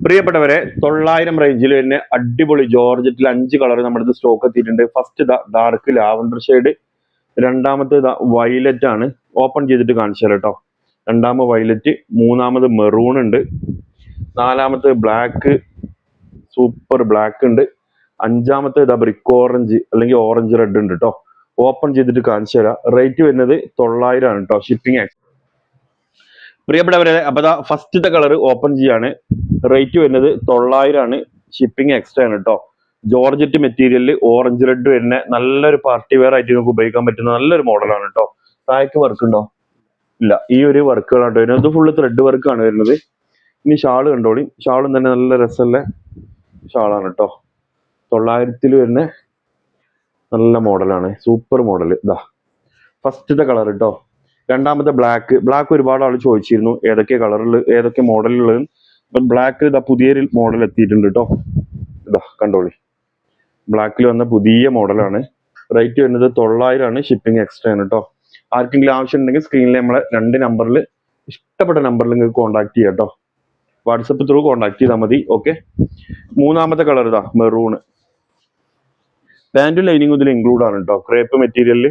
പ്രിയപ്പെട്ടവരെ, 900 റേഞ്ചിൽ തന്നെ അടിപൊളി ജോർജറ്റിൽ 5 കളർ നമ്മുടെ സ്റ്റോക്ക് എത്തിയിട്ടുണ്ട്. ഫസ്റ്റ് ഡാർക്ക് ലാവൻഡർ ഷെയ്ഡ്, രണ്ടാമത്തെ വയലറ്റ് ആണ്. ഓപ്പൺ ചെയ്തിട്ട് കാണിച്ചു തരാം കേട്ടോ. രണ്ടാമത് വയലറ്റ്, മൂന്നാമത് മെറൂൺ ഉണ്ട്, നാലാമത്തെ ബ്ലാക്ക്, സൂപ്പർ ബ്ലാക്ക് ഉണ്ട്, അഞ്ചാമത്തെ ബ്രിക്ക് ഓറഞ്ച് അല്ലെങ്കിൽ ഓറഞ്ച് റെഡ് ഉണ്ട് കേട്ടോ. ഓപ്പൺ ചെയ്തിട്ട് കാണിച്ചു തരാം. റേറ്റ് വരുന്നത് 900 ആണ് കേട്ടോ, ഷിപ്പിംഗ്. പ്രിയപ്പെട്ടവരെ, അപ്പൊ ഫസ്റ്റത്തെ കളർ ഓപ്പൺ ചെയ്യാണ്. റേറ്റ് വരുന്നത് 900 ആണ്, ഷിപ്പിംഗ് എക്സ്ട്രാ ആണ് കേട്ടോ. ജോർജറ്റ് മെറ്റീരിയലിൽ ഓറഞ്ച് റെഡ് വരുന്ന നല്ലൊരു പാർട്ടി വെയർ ആയിട്ട് നിങ്ങൾക്ക് ഉപയോഗിക്കാൻ പറ്റുന്ന നല്ലൊരു മോഡലാണ് കേട്ടോ. താഴേക്ക് വർക്ക് ഉണ്ടോ? ഇല്ല, ഈ ഒരു വർക്കുകളാണ് വരുന്നത്. ഇത് ഫുള്ള് ത്രെഡ് വർക്കാണ് വരുന്നത്. ഇനി ഷാള് കണ്ടോളി. ഷാളും തന്നെ നല്ല രസമുള്ള ഷാളാണ് കേട്ടോ. 900 വരുന്ന നല്ല മോഡലാണ്, സൂപ്പർ മോഡൽ. ഇതാ ഫസ്റ്റത്തെ കളർ കേട്ടോ. രണ്ടാമത്തെ ബ്ലാക്ക് ഒരുപാട് ആൾ ചോദിച്ചിരുന്നു ഏതൊക്കെ കളറിൽ ഏതൊക്കെ മോഡലുള്ളത്. അപ്പം ബ്ലാക്ക് ഇതാ പുതിയൊരു മോഡൽ എത്തിയിട്ടുണ്ട് കേട്ടോ. ഇതാ കണ്ടോളി, ബ്ലാക്കിൽ വന്ന പുതിയ മോഡലാണ്. റേറ്റ് വരുന്നത് 900 ആണ്, ഷിപ്പിംഗ് എക്സ്ട്രാ ആണ് കേട്ടോ. ആർക്കെങ്കിലും ആവശ്യം ഉണ്ടെങ്കിൽ സ്ക്രീനിൽ നമ്മളെ 2 നമ്പറിൽ ഇഷ്ടപ്പെട്ട നമ്പറിൽ നിങ്ങൾക്ക് കോൺടാക്ട് ചെയ്യാം കേട്ടോ. വാട്സപ്പ് ത്രൂ കോൺടാക്ട് ചെയ്താൽ മതി. ഓക്കെ. മൂന്നാമത്തെ കളർ ഇതാ മെറൂണ്. പാൻറ്റും ലൈനിങ്ങും ഇതിൽ ഇൻക്ലൂഡ് ആണ് കേട്ടോ. ക്രേപ്പ് മെറ്റീരിയലിൽ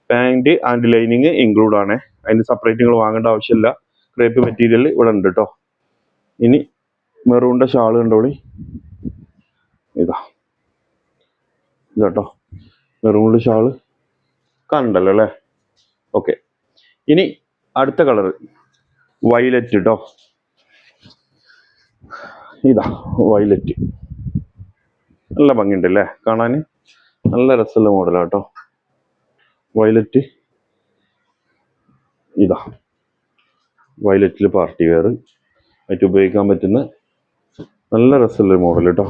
പാൻറ് ആൻഡ് ലൈനിങ് ഇൻക്ലൂഡ് ആണ്. അതിന് സെപ്പറേറ്റ് നിങ്ങൾ വാങ്ങേണ്ട ആവശ്യമില്ല. ക്രേപ്പ് മെറ്റീരിയൽ ഇവിടെ ഉണ്ട് കേട്ടോ. ഇനി മെറൂണിന്റെ ഷാള് കണ്ടോളി. ഇതാട്ടോ മെറൂണിന്റെ ഷാള് കണ്ടല്ലോ അല്ലേ. ഓക്കെ. ഇനി അടുത്ത കളർ വയലറ്റ് കേട്ടോ. ഇതാ വയലറ്റ്, നല്ല ഭംഗിയുണ്ട് അല്ലേ കാണാൻ. നല്ല രസമുള്ള മോഡലാണ് കേട്ടോ വയലറ്റ്. ഇതാ വയലറ്റിൽ പാർട്ടി വെയർ ആയിട്ട് ഉപയോഗിക്കാൻ പറ്റുന്ന നല്ല രസമുള്ള മോഡൽ കേട്ടോ.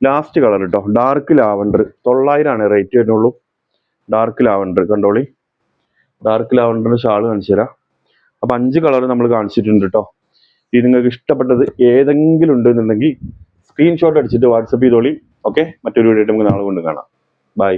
ലാസ്റ്റ് കളർ കേട്ടോ, ഡാർക്ക് ലാവൻഡർ. 900 ആണ് റേറ്റ് വരുന്നുള്ളൂ. ഡാർക്ക് ലാവൻഡർ കണ്ടോളി. ഡാർക്ക് ലാവൻഡറിന്റെ ഷാള് കാണിച്ചു തരാം. അപ്പൊ 5 കളർ നമ്മൾ കാണിച്ചിട്ടുണ്ട് കേട്ടോ. ഇത് നിങ്ങൾക്ക് ഇഷ്ടപ്പെട്ടത് ഏതെങ്കിലും ഉണ്ടെന്നുണ്ടെങ്കിൽ സ്ക്രീൻഷോട്ട് അടിച്ചിട്ട് വാട്സപ്പ് ചെയ്തോളി. ഓക്കെ. മറ്റൊരു വീഡിയോ നമുക്ക് നാളെ കൊണ്ട് കാണാം. ബൈ.